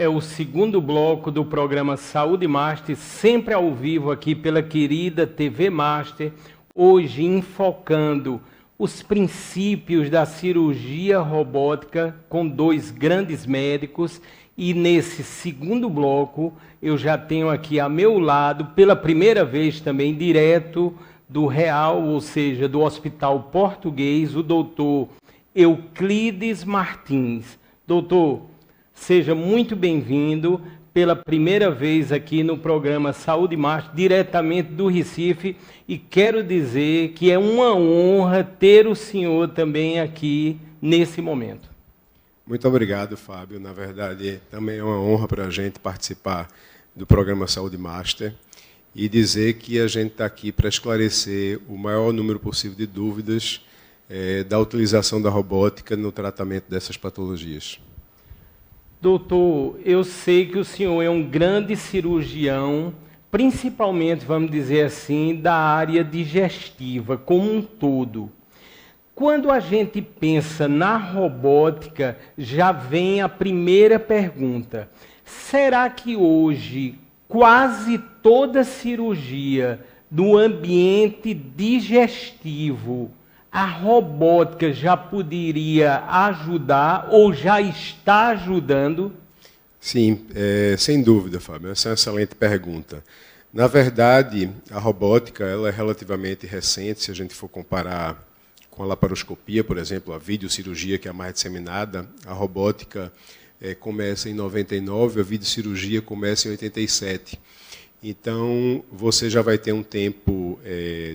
é o segundo bloco do programa Saúde Master, sempre ao vivo aqui pela querida TV Master, hoje enfocando os princípios da cirurgia robótica com dois grandes médicos. E nesse segundo bloco eu já tenho aqui a meu lado, pela primeira vez também, direto do Real, ou seja, do Hospital Português, o doutor Euclides Martins. Doutor, seja muito bem-vindo pela primeira vez aqui no programa Saúde Master, diretamente do Recife, e quero dizer que é uma honra ter o senhor também aqui nesse momento. Muito obrigado, Fábio. Na verdade, também é uma honra para a gente participar do programa Saúde Master e dizer que a gente está aqui para esclarecer o maior número possível de dúvidas da utilização da robótica no tratamento dessas patologias. Doutor, eu sei que o senhor é um grande cirurgião, principalmente, vamos dizer assim, da área digestiva como um todo. Quando a gente pensa na robótica, já vem a primeira pergunta. Será que hoje quase toda cirurgia no ambiente digestivo, a robótica já poderia ajudar ou já está ajudando? Sim, sem dúvida, Fábio. Essa é uma excelente pergunta. Na verdade, a robótica ela é relativamente recente, se a gente for comparar com a laparoscopia, por exemplo, a videocirurgia, que é a mais disseminada. A robótica começa em 99, a videocirurgia começa em 87. Então, você já vai ter um tempo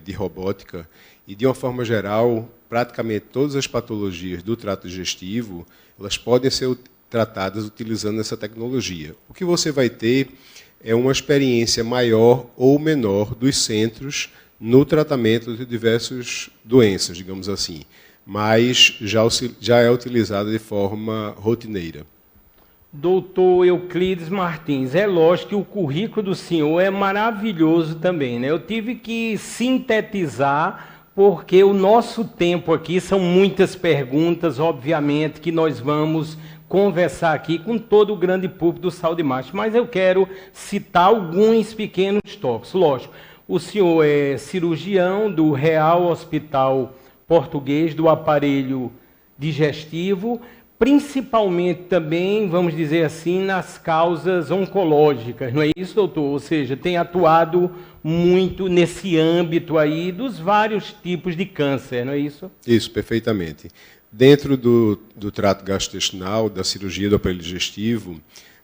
de robótica. E, de uma forma geral, praticamente todas as patologias do trato digestivo, elas podem ser tratadas utilizando essa tecnologia. O que você vai ter é uma experiência maior ou menor dos centros no tratamento de diversas doenças, digamos assim, mas já é utilizada de forma rotineira. Doutor Euclides Martins, é lógico que o currículo do senhor é maravilhoso também, né? Eu tive que sintetizar, porque o nosso tempo aqui são muitas perguntas, obviamente, que nós vamos conversar aqui com todo o grande público do Saúde Master, mas eu quero citar alguns pequenos tópicos. Lógico, o senhor é cirurgião do Real Hospital Português, do aparelho digestivo, principalmente também, vamos dizer assim, nas causas oncológicas, não é isso, doutor? Ou seja, tem atuado muito nesse âmbito aí dos vários tipos de câncer, não é isso? Isso, perfeitamente. Dentro do trato gastrointestinal, da cirurgia do aparelho digestivo,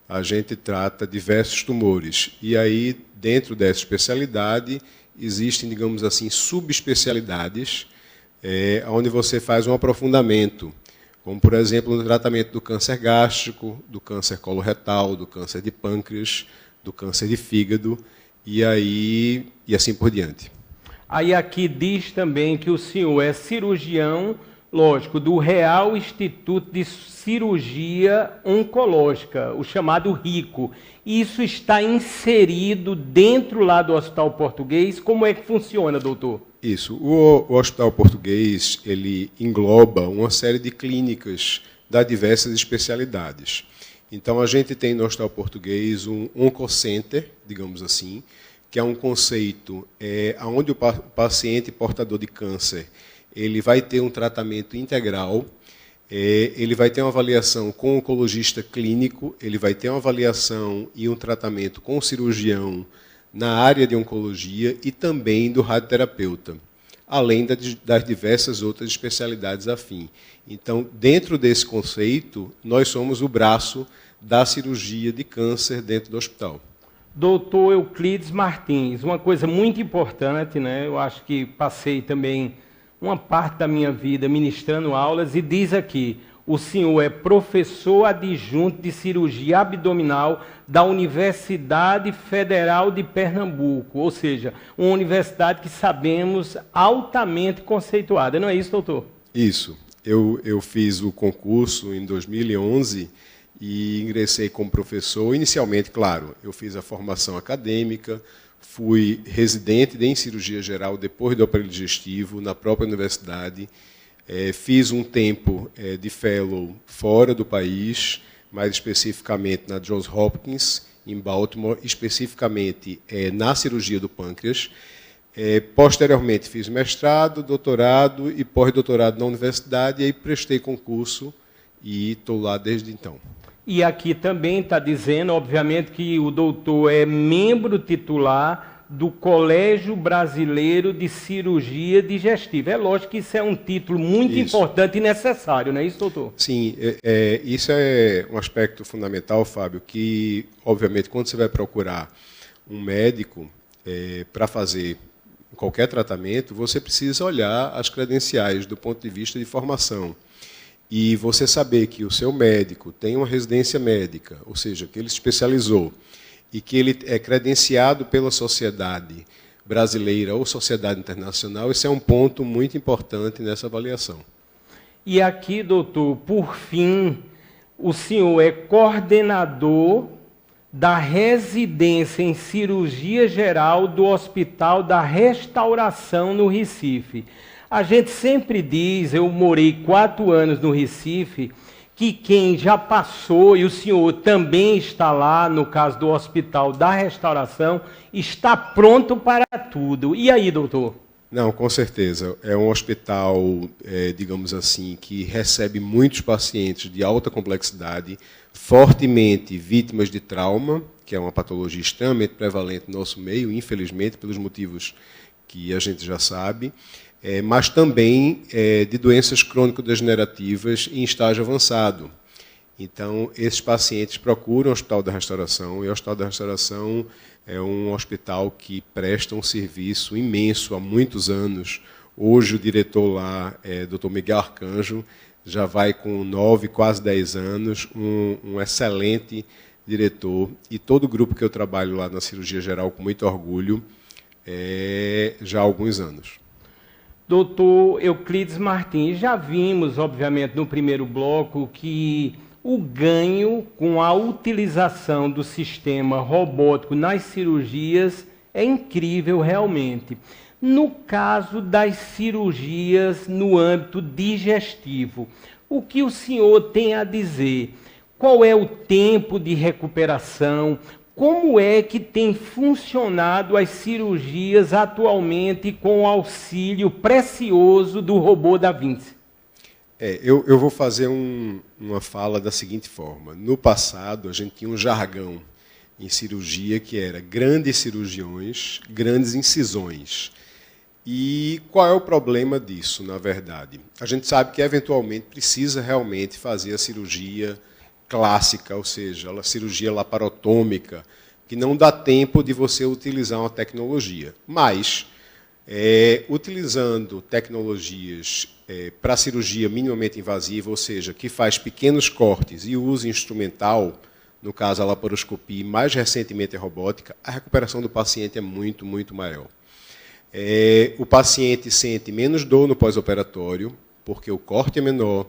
a gente trata diversos tumores. E aí, dentro dessa especialidade, existem, digamos assim, subespecialidades, onde você faz um aprofundamento, como, por exemplo, no tratamento do câncer gástrico, do câncer coloretal, do câncer de pâncreas, do câncer de fígado, e assim por diante. Aí aqui diz também que o senhor é cirurgião, lógico, do Real Instituto de Cirurgia Oncológica, o chamado RICO. Isso está inserido dentro lá do Hospital Português? Como é que funciona, doutor? Isso. O Hospital Português ele engloba uma série de clínicas das diversas especialidades. Então, a gente tem no Hospital Português um Oncocenter, digamos assim, que é um conceito onde o paciente portador de câncer ele vai ter um tratamento integral, ele vai ter uma avaliação com o oncologista clínico, ele vai ter uma avaliação e um tratamento com o cirurgião na área de oncologia e também do radioterapeuta, além das diversas outras especialidades afim. Então, dentro desse conceito, nós somos o braço da cirurgia de câncer dentro do hospital. Doutor Euclides Martins, uma coisa muito importante, né? Eu acho que passei também uma parte da minha vida ministrando aulas, e diz aqui, o senhor é professor adjunto de cirurgia abdominal da Universidade Federal de Pernambuco, ou seja, uma universidade que sabemos altamente conceituada, não é isso, doutor? Isso. Eu fiz o concurso em 2011 e ingressei como professor. Inicialmente, claro, eu fiz a formação acadêmica, fui residente em cirurgia geral depois do aparelho digestivo na própria universidade, fiz um tempo de fellow fora do país, mais especificamente na Johns Hopkins, em Baltimore, especificamente na cirurgia do pâncreas. Posteriormente fiz mestrado, doutorado e pós-doutorado na universidade, e aí prestei concurso e estou lá desde então. E aqui também está dizendo, obviamente, que o doutor é membro titular do Colégio Brasileiro de Cirurgia Digestiva. É lógico que isso é um título muito importante e necessário, não é isso, doutor? Sim, isso é um aspecto fundamental, Fábio, que, obviamente, quando você vai procurar um médico para fazer qualquer tratamento, você precisa olhar as credenciais do ponto de vista de formação. E você saber que o seu médico tem uma residência médica, ou seja, que ele se especializou, e que ele é credenciado pela sociedade brasileira ou sociedade internacional, esse é um ponto muito importante nessa avaliação. E aqui, doutor, por fim, o senhor é coordenador da residência em cirurgia geral do Hospital da Restauração no Recife. A gente sempre diz, eu morei 4 anos no Recife, que quem já passou, e o senhor também está lá, no caso do Hospital da Restauração, está pronto para tudo. E aí, doutor? Não, com certeza. É um hospital, digamos assim, que recebe muitos pacientes de alta complexidade, fortemente vítimas de trauma, que é uma patologia extremamente prevalente no nosso meio, infelizmente, pelos motivos que a gente já sabe, mas também de doenças crônico-degenerativas em estágio avançado. Então, esses pacientes procuram o Hospital da Restauração, e o Hospital da Restauração é um hospital que presta um serviço imenso há muitos anos. Hoje, o diretor lá é Dr. Miguel Arcanjo, já vai com 9, quase 10 anos, um excelente diretor, e todo o grupo que eu trabalho lá na cirurgia geral, com muito orgulho, já há alguns anos. Doutor Euclides Martins, já vimos, obviamente, no primeiro bloco, que o ganho com a utilização do sistema robótico nas cirurgias é incrível realmente. No caso das cirurgias no âmbito digestivo, o que o senhor tem a dizer? Qual é o tempo de recuperação? Como é que tem funcionado as cirurgias atualmente com o auxílio precioso do robô Da Vinci? Eu vou fazer uma fala da seguinte forma. No passado, a gente tinha um jargão em cirurgia que era grandes cirurgiões, grandes incisões. E qual é o problema disso, na verdade? A gente sabe que, eventualmente, precisa realmente fazer a cirurgia clássica, ou seja, a cirurgia laparotômica, que não dá tempo de você utilizar uma tecnologia. Mas, utilizando tecnologias para cirurgia minimamente invasiva, ou seja, que faz pequenos cortes e usa instrumental, no caso a laparoscopia, e mais recentemente a robótica, a recuperação do paciente é muito, muito maior. O paciente sente menos dor no pós-operatório, porque o corte é menor,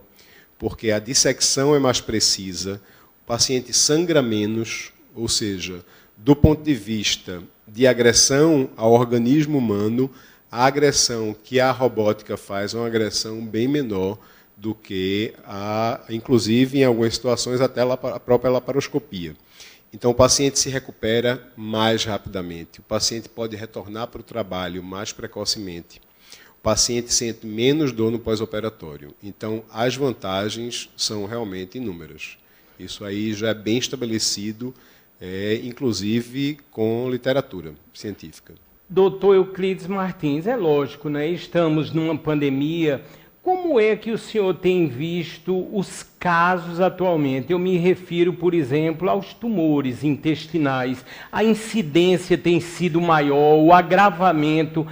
porque a dissecção é mais precisa, o paciente sangra menos, ou seja, do ponto de vista de agressão ao organismo humano, a agressão que a robótica faz é uma agressão bem menor do que, inclusive, em algumas situações, até a própria laparoscopia. Então, o paciente se recupera mais rapidamente, o paciente pode retornar para o trabalho mais precocemente, o paciente sente menos dor no pós-operatório. Então, as vantagens são realmente inúmeras. Isso aí já é bem estabelecido, inclusive com literatura científica. Doutor Euclides Martins, é lógico, né? Estamos numa pandemia. Como é que o senhor tem visto os casos atualmente? Eu me refiro, por exemplo, aos tumores intestinais. A incidência tem sido maior, o agravamento.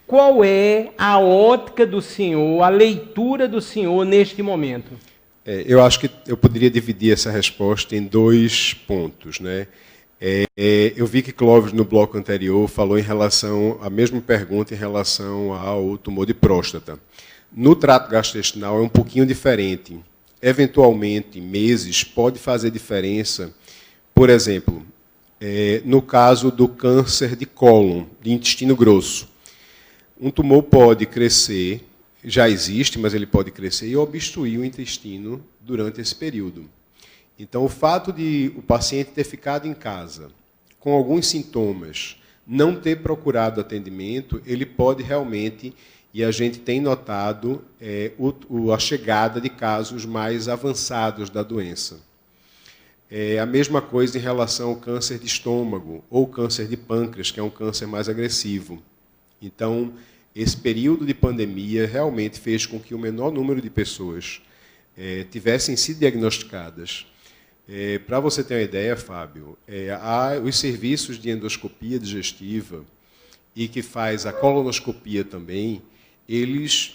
Qual é a ótica do senhor, a leitura do senhor neste momento? Eu acho que eu poderia dividir essa resposta em 2 pontos, né? Eu vi que Clóvis, no bloco anterior, falou em relação à mesma pergunta em relação ao tumor de próstata. No trato gastrointestinal é um pouquinho diferente. Eventualmente, meses pode fazer diferença. Por exemplo, no caso do câncer de cólon, de intestino grosso. Um tumor pode crescer, já existe, mas ele pode crescer e obstruir o intestino durante esse período. Então, o fato de o paciente ter ficado em casa com alguns sintomas, não ter procurado atendimento, ele pode realmente, e a gente tem notado, a chegada de casos mais avançados da doença. A mesma coisa em relação ao câncer de estômago ou câncer de pâncreas, que é um câncer mais agressivo. Então, esse período de pandemia realmente fez com que o menor número de pessoas tivessem sido diagnosticadas. Para você ter uma ideia, Fábio, os serviços de endoscopia digestiva e que faz a colonoscopia também, eles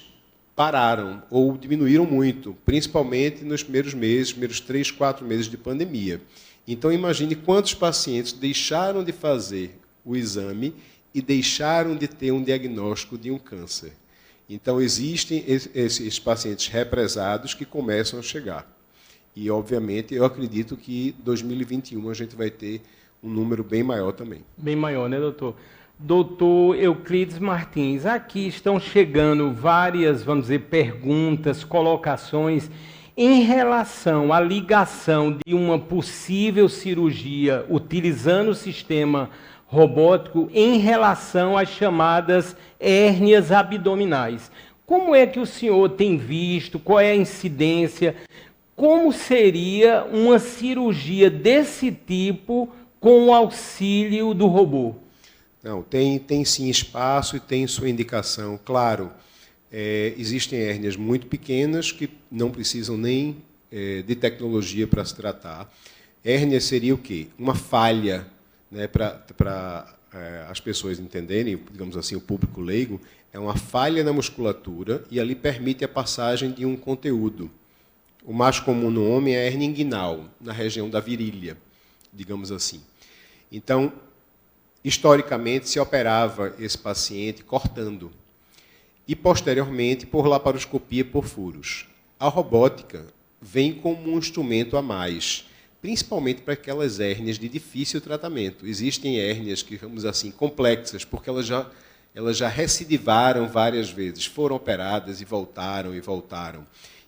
pararam ou diminuíram muito, principalmente nos primeiros meses, primeiros 3, 4 meses de pandemia. Então, imagine quantos pacientes deixaram de fazer o exame e deixaram de ter um diagnóstico de um câncer. Então, existem esses pacientes represados que começam a chegar. E, obviamente, eu acredito que em 2021 a gente vai ter um número bem maior também. Bem maior, né, doutor? Doutor Euclides Martins, aqui estão chegando várias, vamos dizer, perguntas, colocações em relação à ligação de uma possível cirurgia utilizando o sistema robótico em relação às chamadas hérnias abdominais. Como é que o senhor tem visto? Qual é a incidência? Como seria uma cirurgia desse tipo com o auxílio do robô? Não, tem sim espaço e tem sua indicação. Claro, existem hérnias muito pequenas que não precisam nem de tecnologia para se tratar. Hérnia seria o quê? Uma falha, né, para as pessoas entenderem, digamos assim, o público leigo, é uma falha na musculatura e ali permite a passagem de um conteúdo. O mais comum no homem é a hérnia inguinal, na região da virilha, digamos assim. Então, historicamente, se operava esse paciente cortando e, posteriormente, por laparoscopia por furos. A robótica vem como um instrumento a mais, principalmente para aquelas hérnias de difícil tratamento. Existem hérnias que, digamos assim, complexas, porque elas já recidivaram várias vezes, foram operadas e voltaram e voltaram.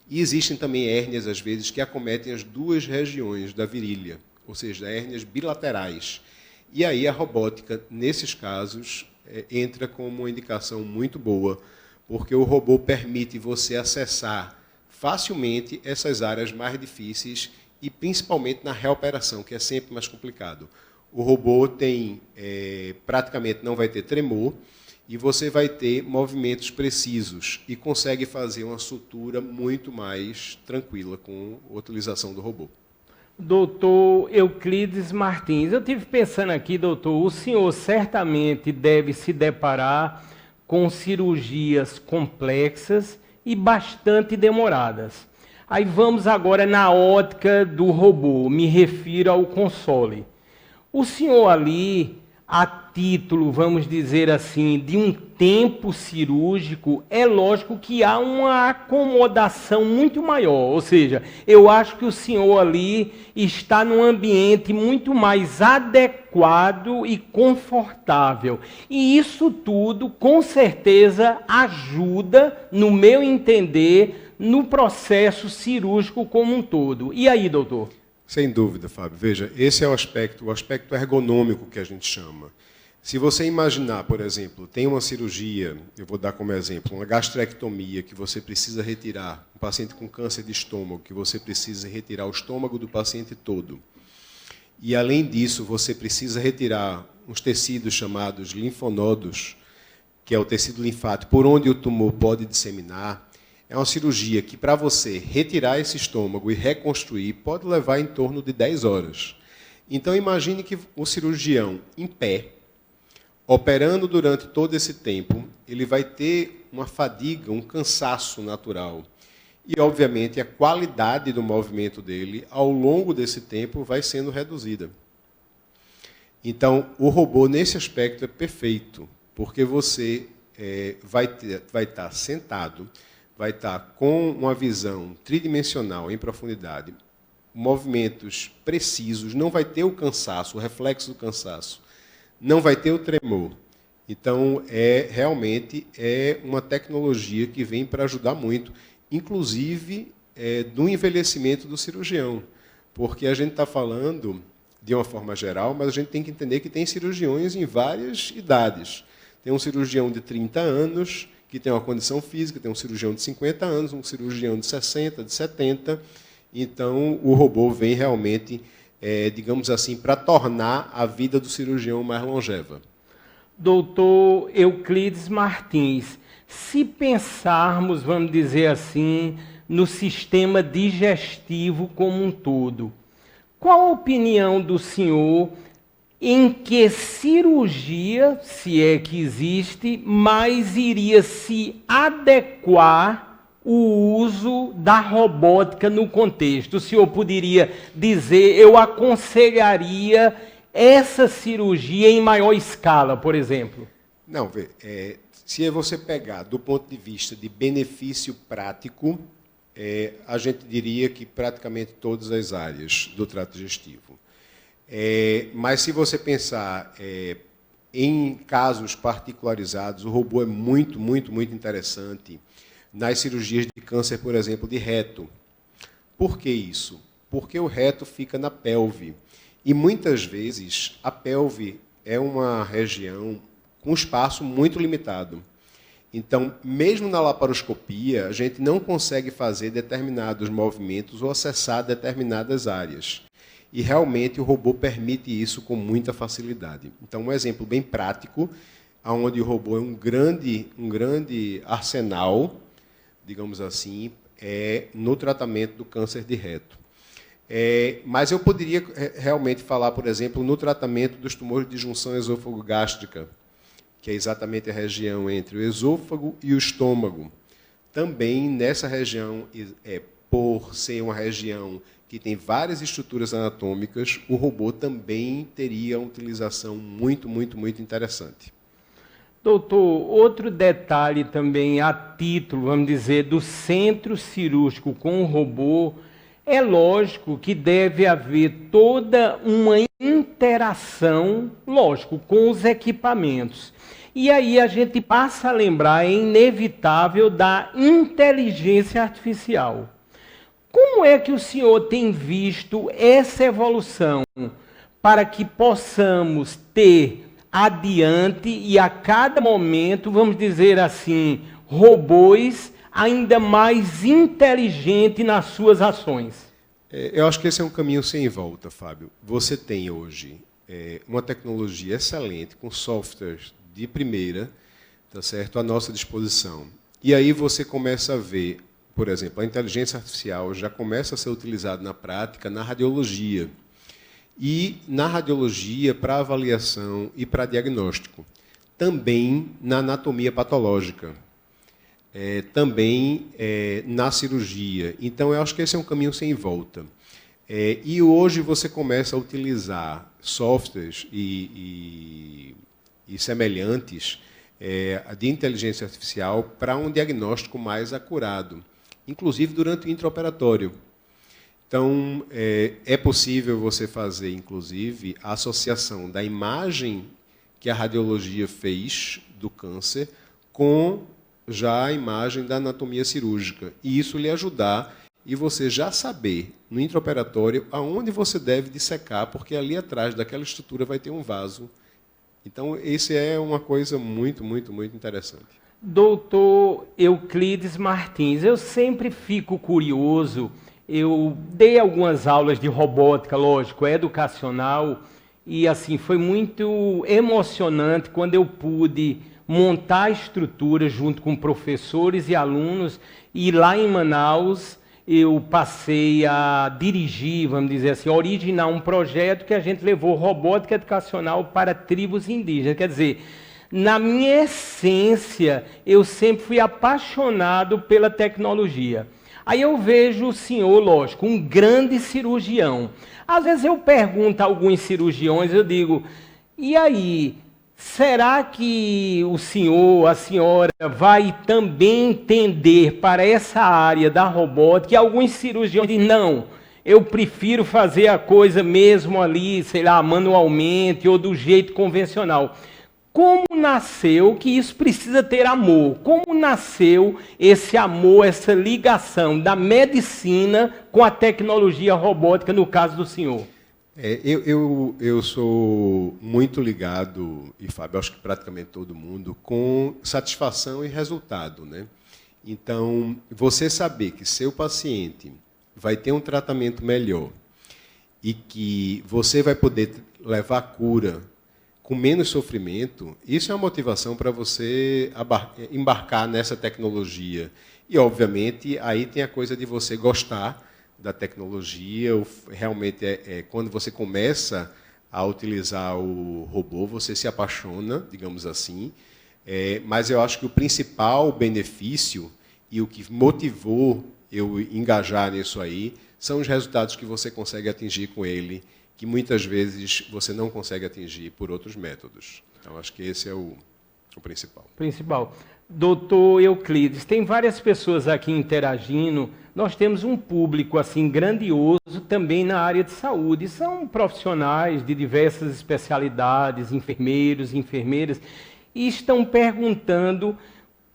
E existem também hérnias, às vezes, que acometem as duas regiões da virilha, ou seja, hérnias bilaterais. E aí a robótica, nesses casos, entra como uma indicação muito boa, porque o robô permite você acessar facilmente essas áreas mais difíceis e principalmente na reoperação, que é sempre mais complicado. O robô praticamente não vai ter tremor, e você vai ter movimentos precisos e consegue fazer uma sutura muito mais tranquila com a utilização do robô. Doutor Euclides Martins, eu estive pensando aqui, doutor, o senhor certamente deve se deparar com cirurgias complexas e bastante demoradas. Aí vamos agora na ótica do robô, me refiro ao console. O senhor ali, a título, vamos dizer assim, de um tempo cirúrgico, é lógico que há uma acomodação muito maior. Ou seja, eu acho que o senhor ali está num ambiente muito mais adequado e confortável. E isso tudo, com certeza, ajuda, no meu entender, no processo cirúrgico como um todo. E aí, doutor? Sem dúvida, Fábio. Veja, esse é o aspecto ergonômico que a gente chama. Se você imaginar, por exemplo, tem uma cirurgia, eu vou dar como exemplo, uma gastrectomia, que você precisa retirar, um paciente com câncer de estômago, que você precisa retirar o estômago do paciente todo. E, além disso, você precisa retirar uns tecidos chamados linfonodos, que é o tecido linfático, por onde o tumor pode disseminar. É uma cirurgia que, para você retirar esse estômago e reconstruir, pode levar em torno de 10 horas. Então, imagine que o cirurgião, em pé, operando durante todo esse tempo, ele vai ter uma fadiga, um cansaço natural. E, obviamente, a qualidade do movimento dele, ao longo desse tempo, vai sendo reduzida. Então, o robô, nesse aspecto, é perfeito, porque você vai estar sentado, vai estar com uma visão tridimensional em profundidade, movimentos precisos, não vai ter o cansaço, o reflexo do cansaço, não vai ter o tremor. Então, realmente é uma tecnologia que vem para ajudar muito, inclusive do envelhecimento do cirurgião, Porque a gente está falando de uma forma geral, mas a gente tem que entender que tem cirurgiões em várias idades. Tem um cirurgião de 30 anos, que tem uma condição física, tem um cirurgião de 50 anos, um cirurgião de 60, de 70. Então, o robô vem realmente, digamos assim, para tornar a vida do cirurgião mais longeva. Doutor Euclides Martins, se pensarmos, vamos dizer assim, no sistema digestivo como um todo, qual a opinião do senhor em que cirurgia, se é que existe, mais iria se adequar o uso da robótica no contexto? O senhor poderia dizer, eu aconselharia essa cirurgia em maior escala, por exemplo? Não, se você pegar do ponto de vista de benefício prático, a gente diria que praticamente todas as áreas do trato digestivo. Mas se você pensar em casos particularizados, o robô é muito, muito, muito interessante nas cirurgias de câncer, por exemplo, de reto. Por que isso? Porque o reto fica na pelve. E muitas vezes a pelve é uma região com espaço muito limitado. Então, mesmo na laparoscopia, a gente não consegue fazer determinados movimentos ou acessar determinadas áreas. E realmente o robô permite isso com muita facilidade. Então, um exemplo bem prático, onde o robô é um grande arsenal, digamos assim, no tratamento do câncer de reto. Mas eu poderia realmente falar, por exemplo, no tratamento dos tumores de junção esôfago-gástrica, que é exatamente a região entre o esôfago e o estômago. Também nessa região, por ser uma região que tem várias estruturas anatômicas, o robô também teria uma utilização muito, muito, muito interessante. Doutor, outro detalhe também a título, vamos dizer, do centro cirúrgico com o robô, é lógico que deve haver toda uma interação, lógico, com os equipamentos. E aí a gente passa a lembrar, é inevitável, da inteligência artificial. Como é que o senhor tem visto essa evolução para que possamos ter adiante e a cada momento, vamos dizer assim, robôs ainda mais inteligentes nas suas ações? Eu acho que esse é um caminho sem volta, Fábio. Você tem hoje uma tecnologia excelente, com softwares de primeira, tá certo, à nossa disposição. E aí você começa a ver, por exemplo, a inteligência artificial já começa a ser utilizada na prática na radiologia. E na radiologia para avaliação e para diagnóstico. Também na anatomia patológica. Também na cirurgia. Então, eu acho que esse é um caminho sem volta. E hoje você começa a utilizar softwares e semelhantes de inteligência artificial para um diagnóstico mais acurado, inclusive durante o intraoperatório. Então, é possível você fazer, inclusive, a associação da imagem que a radiologia fez do câncer com já a imagem da anatomia cirúrgica. E isso lhe ajudar e você já saber, no intraoperatório, aonde você deve dissecar, porque ali atrás daquela estrutura vai ter um vaso. Então, isso é uma coisa muito, muito, muito interessante. Doutor Euclides Martins, eu sempre fico curioso. Eu dei algumas aulas de robótica, lógico, educacional, e assim foi muito emocionante quando eu pude montar a estrutura junto com professores e alunos, e lá em Manaus eu passei a dirigir, vamos dizer assim, originar um projeto que a gente levou robótica educacional para tribos indígenas. Quer dizer, na minha essência, eu sempre fui apaixonado pela tecnologia. Aí eu vejo o senhor, lógico, um grande cirurgião. Às vezes eu pergunto a alguns cirurgiões, eu digo, e aí, será que o senhor, a senhora, vai também entender para essa área da robótica? E alguns cirurgiões dizem, não, eu prefiro fazer a coisa mesmo ali, sei lá, manualmente ou do jeito convencional. Como nasceu, que isso precisa ter amor, como nasceu esse amor, essa ligação da medicina com a tecnologia robótica, no caso do senhor? Eu sou muito ligado, e Fábio, acho que praticamente todo mundo, com satisfação e resultado, né? Então, você saber que seu paciente vai ter um tratamento melhor e que você vai poder levar cura com menos sofrimento, isso é uma motivação para você embarcar nessa tecnologia. E, obviamente, aí tem a coisa de você gostar da tecnologia. Realmente, quando você começa a utilizar o robô, você se apaixona, digamos assim. Mas eu acho que o principal benefício e o que motivou eu engajar nisso aí são os resultados que você consegue atingir com ele, que muitas vezes você não consegue atingir por outros métodos. Então, acho que esse é o principal. Doutor Euclides, tem várias pessoas aqui interagindo. Nós temos um público assim grandioso também na área de saúde. São profissionais de diversas especialidades, enfermeiros, enfermeiras, e estão perguntando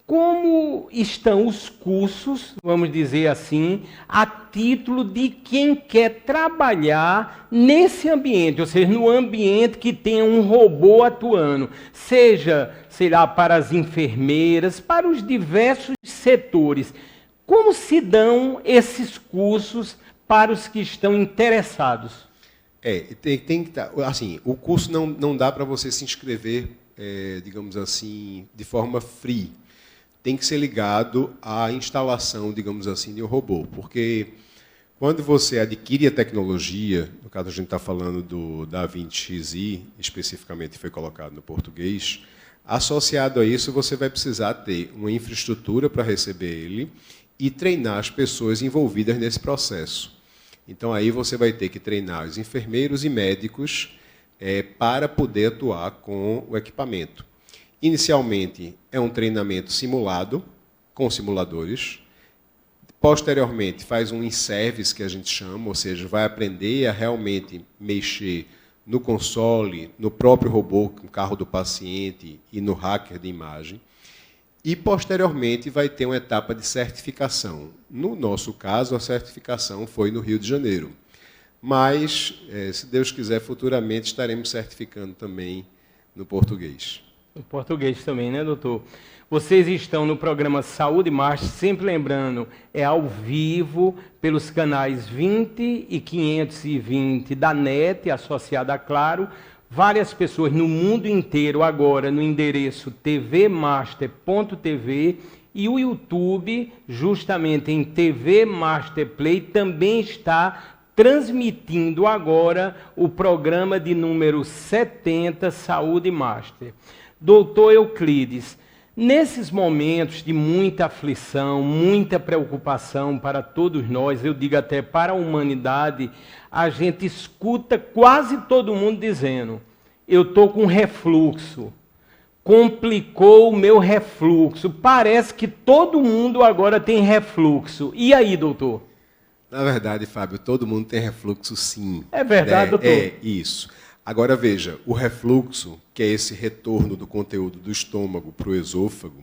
como estão os cursos, vamos dizer assim, a título de quem quer trabalhar nesse ambiente, ou seja, no ambiente que tenha um robô atuando, seja, sei lá, para as enfermeiras, para os diversos setores. Como se dão esses cursos para os que estão interessados? Tem que estar, assim, o curso não dá para você se inscrever, digamos assim, de forma free. Tem que ser ligado à instalação, digamos assim, de um robô. Porque quando você adquire a tecnologia, no caso a gente está falando do Da-Vinci-Xi, especificamente foi colocado no português, associado a isso você vai precisar ter uma infraestrutura para receber ele e treinar as pessoas envolvidas nesse processo. Então aí você vai ter que treinar os enfermeiros e médicos para poder atuar com o equipamento. Inicialmente, é um treinamento simulado, com simuladores. Posteriormente, faz um in-service, que a gente chama, ou seja, vai aprender a realmente mexer no console, no próprio robô, no carro do paciente e no hacker de imagem. E, posteriormente, vai ter uma etapa de certificação. No nosso caso, a certificação foi no Rio de Janeiro. Mas, se Deus quiser, futuramente estaremos certificando também no português. Em português também, né, doutor? Vocês estão no programa Saúde Master, sempre lembrando, é ao vivo, pelos canais 20 e 520 da NET, associada a Claro. Várias pessoas no mundo inteiro agora no endereço tvmaster.tv e o YouTube, justamente em TV Master Play, também está transmitindo agora o programa de número 70, Saúde Master. Doutor Euclides, nesses momentos de muita aflição, muita preocupação para todos nós, eu digo até para a humanidade, a gente escuta quase todo mundo dizendo: eu estou com refluxo, complicou o meu refluxo, parece que todo mundo agora tem refluxo. E aí, doutor? Na verdade, Fábio, todo mundo tem refluxo, sim. É verdade, doutor? É isso. Agora, veja, o refluxo, que é esse retorno do conteúdo do estômago para o esôfago,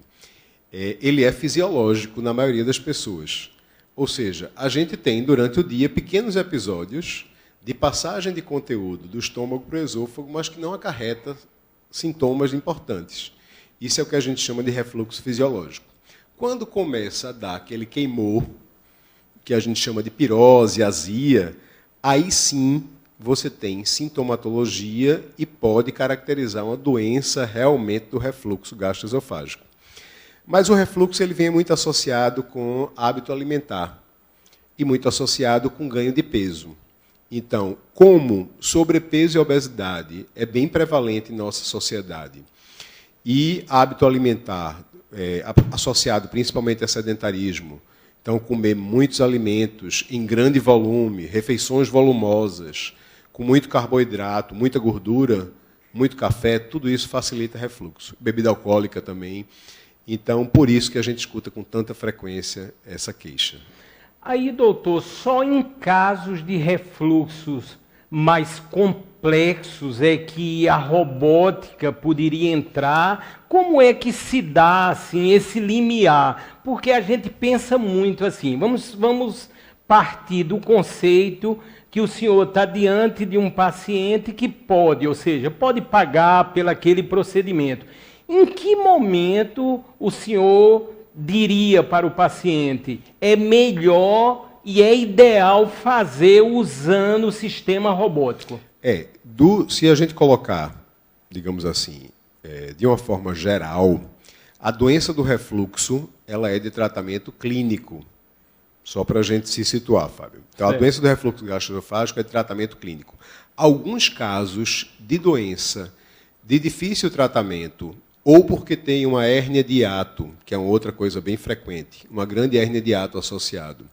ele é fisiológico na maioria das pessoas. Ou seja, a gente tem, durante o dia, pequenos episódios de passagem de conteúdo do estômago para o esôfago, mas que não acarreta sintomas importantes. Isso é o que a gente chama de refluxo fisiológico. Quando começa a dar aquele queimor, que a gente chama de pirose, azia, aí sim você tem sintomatologia e pode caracterizar uma doença realmente do refluxo gastroesofágico. Mas o refluxo ele vem muito associado com hábito alimentar e muito associado com ganho de peso. Então, como sobrepeso e obesidade é bem prevalente em nossa sociedade e hábito alimentar associado principalmente a sedentarismo, então comer muitos alimentos em grande volume, refeições volumosas, com muito carboidrato, muita gordura, muito café, tudo isso facilita refluxo. Bebida alcoólica também. Então, por isso que a gente escuta com tanta frequência essa queixa. Aí, doutor, só em casos de refluxos mais complexos é que a robótica poderia entrar? Como é que se dá assim esse limiar? Porque a gente pensa muito assim, vamos partir do conceito que o senhor está diante de um paciente que pode, ou seja, pode pagar pelo aquele procedimento. Em que momento o senhor diria para o paciente, é melhor e é ideal fazer usando o sistema robótico? Se a gente colocar, digamos assim, de uma forma geral, a doença do refluxo ela é de tratamento clínico. Só para a gente se situar, Fábio. Então, a doença do refluxo gastroesofágico é de tratamento clínico. Alguns casos de doença de difícil tratamento, ou porque tem uma hérnia de hiato, que é uma outra coisa bem frequente, uma grande hérnia de hiato associado,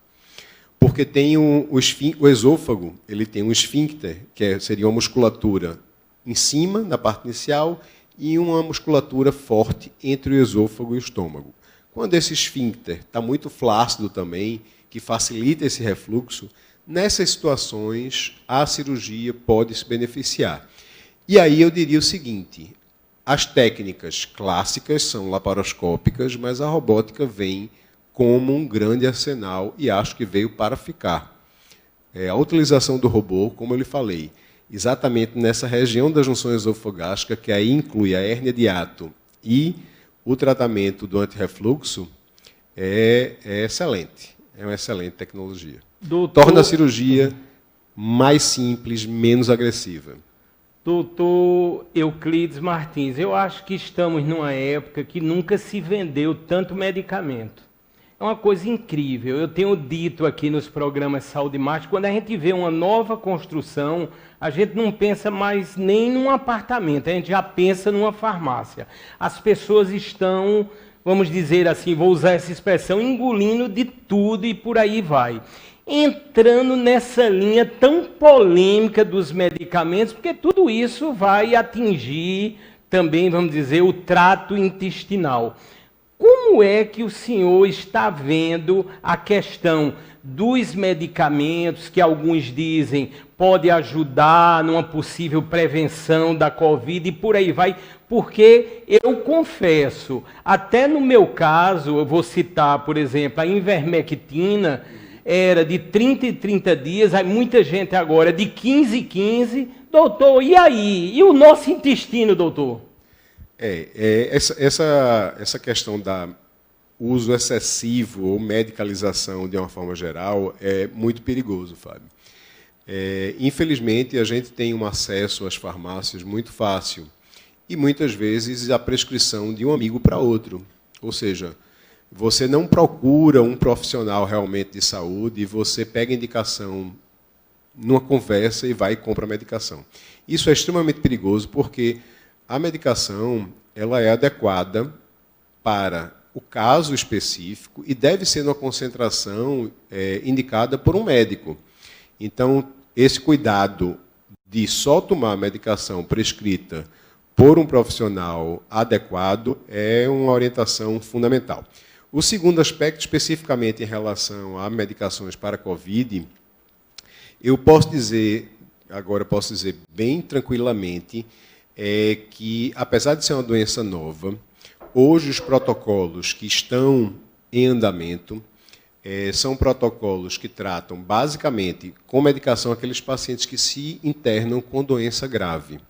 porque tem o esôfago, ele tem um esfíncter, que seria uma musculatura em cima, na parte inicial, e uma musculatura forte entre o esôfago e o estômago. Quando esse esfíncter está muito flácido também, que facilita esse refluxo, nessas situações a cirurgia pode se beneficiar. E aí eu diria o seguinte, as técnicas clássicas são laparoscópicas, mas a robótica vem como um grande arsenal e acho que veio para ficar. A utilização do robô, como eu lhe falei, exatamente nessa região da junção esofagástica, que aí inclui a hérnia de hiato e o tratamento do antirrefluxo, é excelente. É uma excelente tecnologia. Torna a cirurgia mais simples, menos agressiva. Doutor Euclides Martins, eu acho que estamos numa época que nunca se vendeu tanto medicamento. É uma coisa incrível. Eu tenho dito aqui nos programas Saúde Mástica, quando a gente vê uma nova construção, a gente não pensa mais nem num apartamento, a gente já pensa numa farmácia. As pessoas estão, vamos dizer assim, vou usar essa expressão, engolindo de tudo e por aí vai. Entrando nessa linha tão polêmica dos medicamentos, porque tudo isso vai atingir também, vamos dizer, o trato intestinal. Como é que o senhor está vendo a questão dos medicamentos, que alguns dizem pode ajudar numa possível prevenção da Covid e por aí vai? Porque eu confesso, até no meu caso, eu vou citar, por exemplo, a ivermectina, era de 30 em 30 dias, aí muita gente agora de 15 em 15. Doutor, e aí? E o nosso intestino, doutor? Essa questão da uso excessivo ou medicalização de uma forma geral é muito perigoso, Fábio. Infelizmente, a gente tem um acesso às farmácias muito fácil e muitas vezes a prescrição de um amigo para outro. Ou seja, você não procura um profissional realmente de saúde e você pega indicação numa conversa e vai e compra a medicação. Isso é extremamente perigoso porque a medicação ela é adequada para o caso específico e deve ser numa concentração indicada por um médico. Então, esse cuidado de só tomar a medicação prescrita por um profissional adequado é uma orientação fundamental. O segundo aspecto, especificamente em relação a medicações para a Covid, eu posso dizer bem tranquilamente, que, apesar de ser uma doença nova, hoje os protocolos que estão em andamento são protocolos que tratam, basicamente, com medicação aqueles pacientes que se internam com doença grave.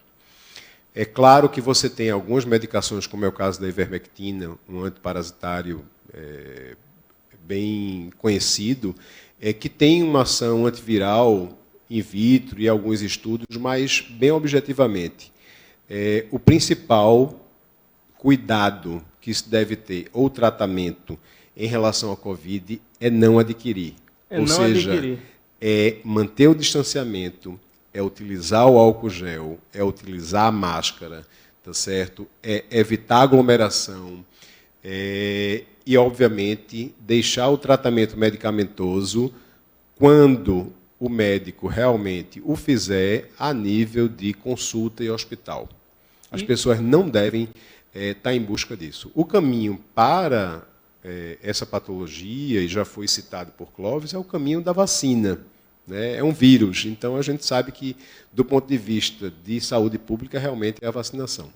É claro que você tem algumas medicações, como é o caso da ivermectina, um antiparasitário bem conhecido, que tem uma ação antiviral in vitro e alguns estudos, mas, bem objetivamente, o principal cuidado que se deve ter, ou tratamento, em relação à Covid, é não adquirir. Ou seja, é manter o distanciamento, é utilizar o álcool gel, é utilizar a máscara, tá certo? É evitar aglomeração, e, obviamente, deixar o tratamento medicamentoso quando o médico realmente o fizer a nível de consulta e hospital. As pessoas não devem estar em busca disso. O caminho para essa patologia, e já foi citado por Clóvis, é o caminho da vacina. né? É um vírus. Então, a gente sabe que, do ponto de vista de saúde pública, realmente é a vacinação.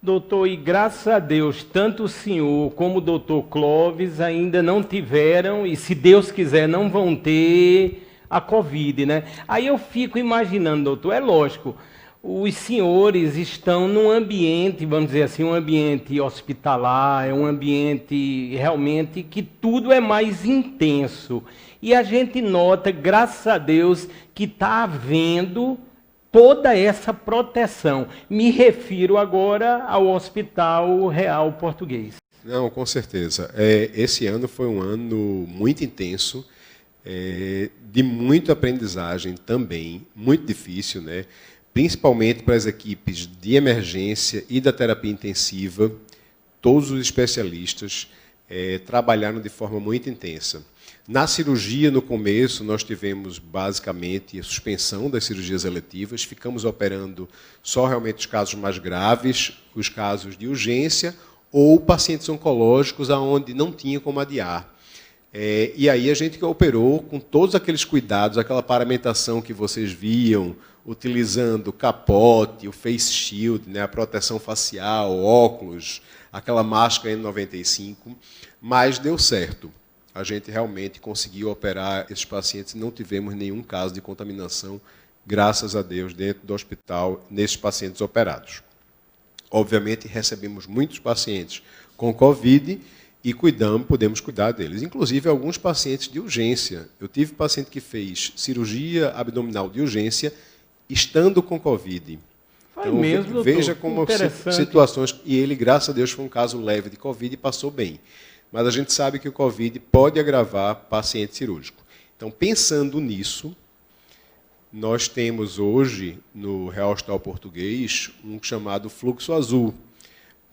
Doutor, e graças a Deus, tanto o senhor como o doutor Clóvis ainda não tiveram, e se Deus quiser, não vão ter a Covid, né? Aí eu fico imaginando, doutor, é lógico, os senhores estão num ambiente, vamos dizer assim, um ambiente hospitalar, é um ambiente realmente que tudo é mais intenso. E a gente nota, graças a Deus, que está havendo toda essa proteção. Me refiro agora ao Hospital Real Português. Não, com certeza. Esse ano foi um ano muito intenso, de muita aprendizagem também, muito difícil, né? Principalmente para as equipes de emergência e da terapia intensiva. Todos os especialistas trabalharam de forma muito intensa. Na cirurgia, no começo, nós tivemos basicamente a suspensão das cirurgias eletivas, ficamos operando só realmente os casos mais graves, os casos de urgência ou pacientes oncológicos onde não tinha como adiar. E aí a gente operou com todos aqueles cuidados, aquela paramentação que vocês viam, utilizando o capote, o face shield, né, a proteção facial, óculos, aquela máscara N95, mas deu certo. A gente realmente conseguiu operar esses pacientes e não tivemos nenhum caso de contaminação, graças a Deus, dentro do hospital, nesses pacientes operados. Obviamente, recebemos muitos pacientes com Covid e podemos cuidar deles. Inclusive, alguns pacientes de urgência. Eu tive paciente que fez cirurgia abdominal de urgência estando com Covid. Então, mesmo, veja como situações... E ele, graças a Deus, foi um caso leve de Covid e passou bem. Mas a gente sabe que o Covid pode agravar paciente cirúrgico. Então, pensando nisso, nós temos hoje, no Real Hospital Português, um chamado fluxo azul.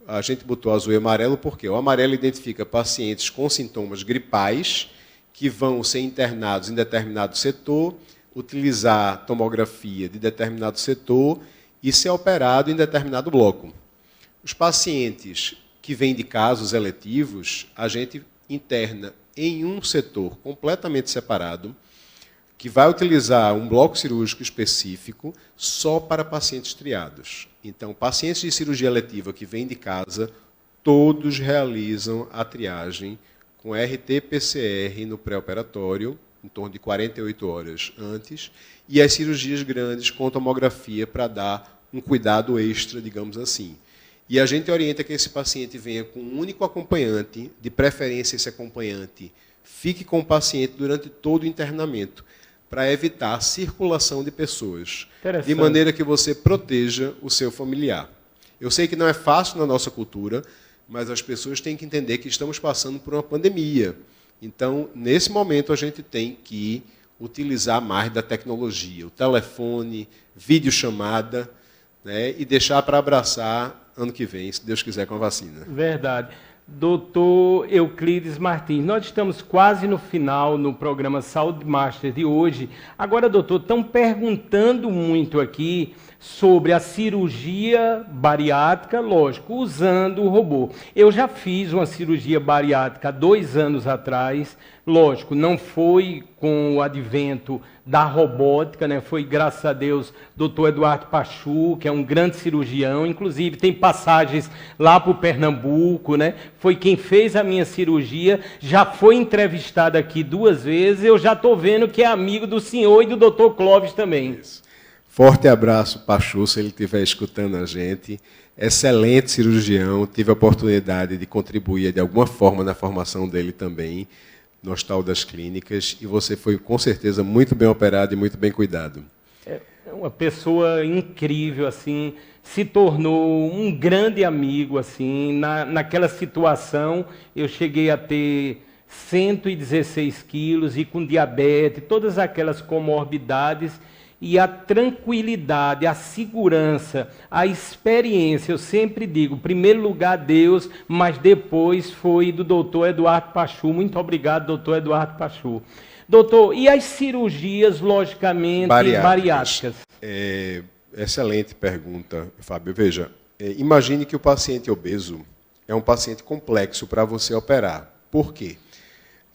A gente botou azul e amarelo porque o amarelo identifica pacientes com sintomas gripais que vão ser internados em determinado setor, utilizar tomografia de determinado setor e ser operado em determinado bloco. Os pacientes que vêm de casos eletivos, a gente interna em um setor completamente separado, que vai utilizar um bloco cirúrgico específico só para pacientes triados. Então, pacientes de cirurgia eletiva que vêm de casa, todos realizam a triagem com RT-PCR no pré-operatório, em torno de 48 horas antes, e as cirurgias grandes com tomografia para dar um cuidado extra, digamos assim. E a gente orienta que esse paciente venha com um único acompanhante, de preferência esse acompanhante fique com o paciente durante todo o internamento, para evitar a circulação de pessoas, de maneira que você proteja o seu familiar. Eu sei que não é fácil na nossa cultura, mas as pessoas têm que entender que estamos passando por uma pandemia. Então, nesse momento, a gente tem que utilizar mais da tecnologia, o telefone, videochamada, né, e deixar para abraçar ano que vem, se Deus quiser, com a vacina. Verdade. Doutor Euclides Martins, nós estamos quase no final no programa Saúde Master de hoje. Agora, doutor, estão perguntando muito aqui sobre a cirurgia bariátrica, lógico, usando o robô. Eu já fiz uma cirurgia bariátrica há 2 anos atrás, lógico, não foi com o advento da robótica, né? Foi, graças a Deus, doutor Eduardo Pachu, que é um grande cirurgião, inclusive tem passagens lá para o Pernambuco, né? Foi quem fez a minha cirurgia, já foi entrevistado aqui 2 vezes, eu já estou vendo que é amigo do senhor e do doutor Clóvis também. Isso. Forte abraço, Pachu, se ele estiver escutando a gente. Excelente cirurgião, tive a oportunidade de contribuir de alguma forma na formação dele também, no Hospital das Clínicas, e você foi, com certeza, muito bem operado e muito bem cuidado. É uma pessoa incrível, assim, se tornou um grande amigo, assim, naquela situação, eu cheguei a ter 116 quilos e com diabetes, todas aquelas comorbidades, e a tranquilidade, a segurança, a experiência, eu sempre digo, em primeiro lugar Deus, mas depois foi do doutor Eduardo Pachu. Muito obrigado, doutor Eduardo Pachu. Doutor, e as cirurgias, logicamente, bariátricas? Excelente pergunta, Fábio. Veja, imagine que o paciente obeso é um paciente complexo para você operar. Por quê?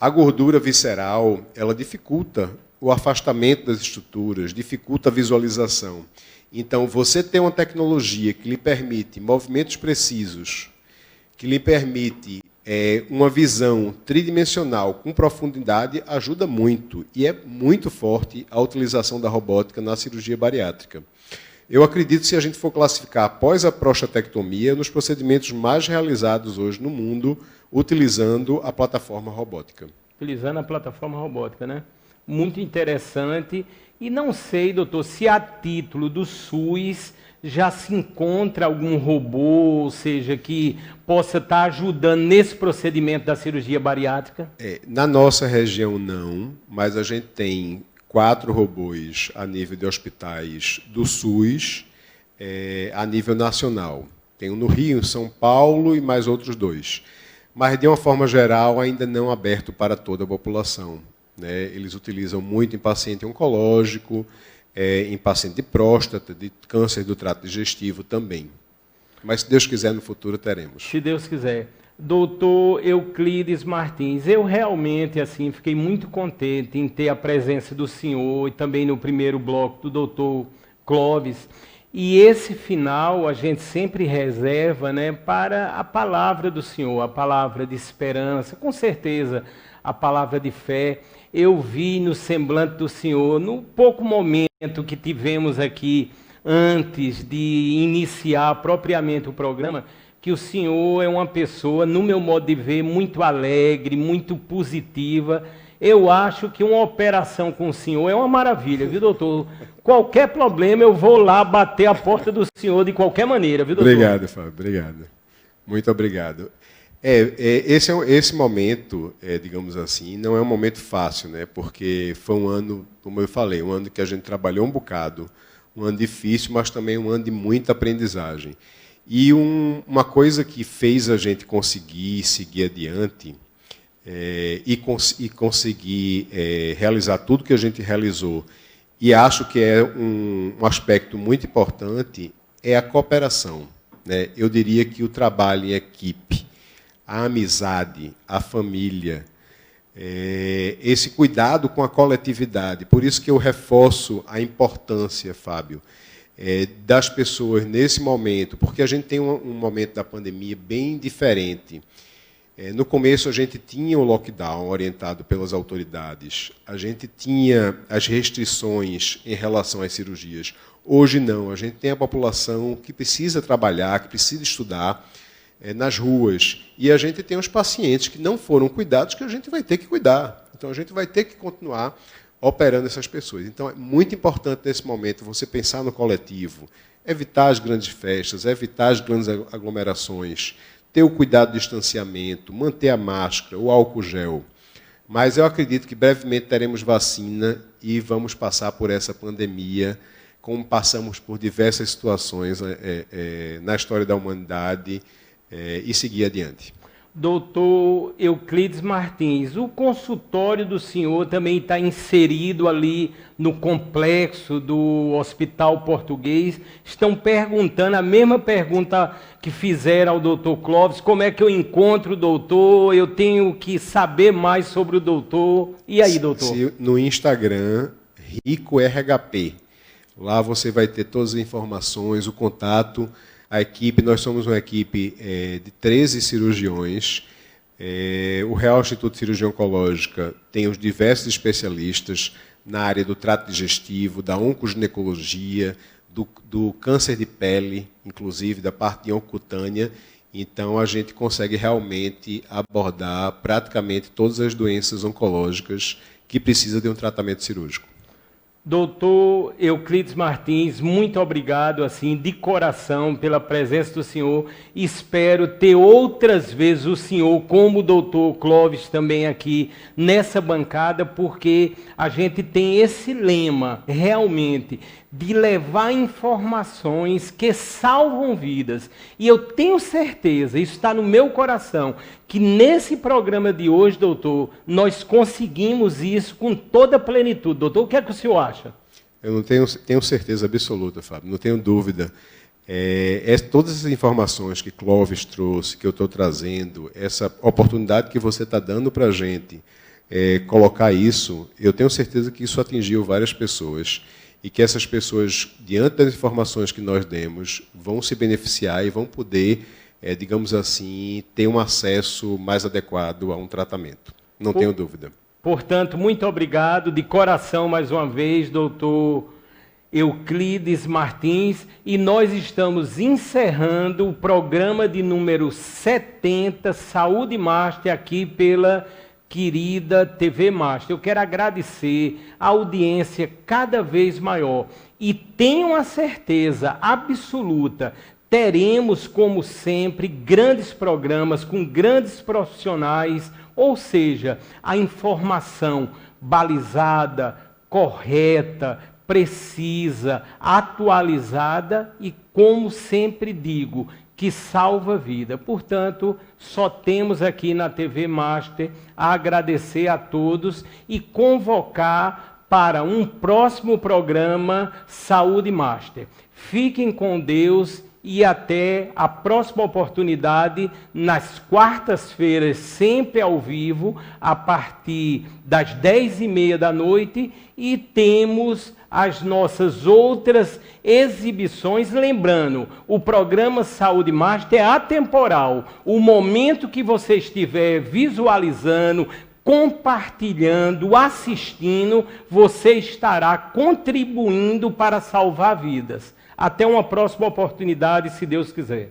A gordura visceral, ela dificulta o afastamento das estruturas, dificulta a visualização. Então, você ter uma tecnologia que lhe permite movimentos precisos, que lhe permite uma visão tridimensional com profundidade, ajuda muito. E é muito forte a utilização da robótica na cirurgia bariátrica. Eu acredito que se a gente for classificar após a prostatectomia, nos procedimentos mais realizados hoje no mundo, utilizando a plataforma robótica. Utilizando a plataforma robótica, né? Muito interessante. E não sei, doutor, se a título do SUS já se encontra algum robô, ou seja, que possa estar ajudando nesse procedimento da cirurgia bariátrica? Na nossa região, não, mas a gente tem 4 robôs a nível de hospitais do SUS, a nível nacional. Tem um no Rio, em São Paulo e mais outros 2. Mas, de uma forma geral, ainda não aberto para toda a população. Né? Eles utilizam muito em paciente oncológico, em paciente de próstata, de câncer do trato digestivo também. Mas, se Deus quiser, no futuro teremos. Se Deus quiser. Doutor Euclides Martins, eu realmente assim fiquei muito contente em ter a presença do senhor e também no primeiro bloco do doutor Clóvis. E esse final a gente sempre reserva, né, para a palavra do senhor, a palavra de esperança, com certeza a palavra de fé. Eu vi no semblante do senhor, no pouco momento que tivemos aqui antes de iniciar propriamente o programa, que o senhor é uma pessoa, no meu modo de ver, muito alegre, muito positiva. Eu acho que uma operação com o senhor é uma maravilha, viu, doutor? Qualquer problema, eu vou lá bater a porta do senhor de qualquer maneira, viu, doutor? Obrigado, Fábio, obrigado. Muito obrigado. Esse momento, digamos assim, não é um momento fácil, né? Porque foi um ano, como eu falei, um ano que a gente trabalhou um bocado, um ano difícil, mas também um ano de muita aprendizagem. E uma coisa que fez a gente conseguir seguir adiante e conseguir realizar tudo que a gente realizou, e acho que é um aspecto muito importante, é a cooperação. Né? Eu diria que o trabalho em equipe, a amizade, a família, esse cuidado com a coletividade. Por isso que eu reforço a importância, Fábio, das pessoas nesse momento, porque a gente tem um momento da pandemia bem diferente. No começo, a gente tinha o lockdown orientado pelas autoridades, a gente tinha as restrições em relação às cirurgias. Hoje, não. A gente tem a população que precisa trabalhar, que precisa estudar nas ruas, e a gente tem os pacientes que não foram cuidados, que a gente vai ter que cuidar. Então, a gente vai ter que continuar operando essas pessoas. Então, é muito importante, nesse momento, você pensar no coletivo, evitar as grandes festas, evitar as grandes aglomerações, ter o cuidado do distanciamento, manter a máscara, o álcool gel. Mas eu acredito que brevemente teremos vacina e vamos passar por essa pandemia, como passamos por diversas situações na história da humanidade, e seguir adiante. Doutor Euclides Martins, o consultório do senhor também está inserido ali no complexo do Hospital Português. Estão perguntando a mesma pergunta que fizeram ao doutor Clóvis: como é que eu encontro o doutor? Eu tenho que saber mais sobre o doutor. E aí, doutor? No Instagram, RicoRHP. Lá você vai ter todas as informações, o contato. A equipe, nós somos uma equipe de 13 cirurgiões. O Real Instituto de Cirurgia Oncológica tem os diversos especialistas na área do trato digestivo, da oncoginecologia, do câncer de pele, inclusive da parte oncocutânea. Então, a gente consegue realmente abordar praticamente todas as doenças oncológicas que precisam de um tratamento cirúrgico. Doutor Euclides Martins, muito obrigado, assim, de coração, pela presença do senhor. Espero ter outras vezes o senhor, como o doutor Clóvis, também aqui nessa bancada, porque a gente tem esse lema, realmente, de levar informações que salvam vidas. E eu tenho certeza, isso está no meu coração, que nesse programa de hoje, doutor, nós conseguimos isso com toda a plenitude. Doutor, o que é que o senhor acha? Eu não tenho certeza absoluta, Fábio, não tenho dúvida. Todas essas informações que Clóvis trouxe, que eu estou trazendo, essa oportunidade que você está dando para a gente colocar isso, eu tenho certeza que isso atingiu várias pessoas e que essas pessoas, diante das informações que nós demos, vão se beneficiar e vão poder, digamos assim, ter um acesso mais adequado a um tratamento. Não tenho dúvida. Portanto, muito obrigado de coração mais uma vez, doutor Euclides Martins, e nós estamos encerrando o programa de número 70, Saúde Master, aqui pela querida TV Master. Eu quero agradecer a audiência cada vez maior e tenho a certeza absoluta, teremos, como sempre, grandes programas com grandes profissionais, ou seja, a informação balizada, correta, precisa, atualizada e, como sempre digo, que salva vida. Portanto, só temos aqui na TV Master a agradecer a todos e convocar para um próximo programa Saúde Master. Fiquem com Deus e até a próxima oportunidade, nas quartas-feiras, sempre ao vivo, a partir das 10h30 da noite, e temos as nossas outras exibições. Lembrando, o programa Saúde Master é atemporal. O momento que você estiver visualizando, compartilhando, assistindo, você estará contribuindo para salvar vidas. Até uma próxima oportunidade, se Deus quiser.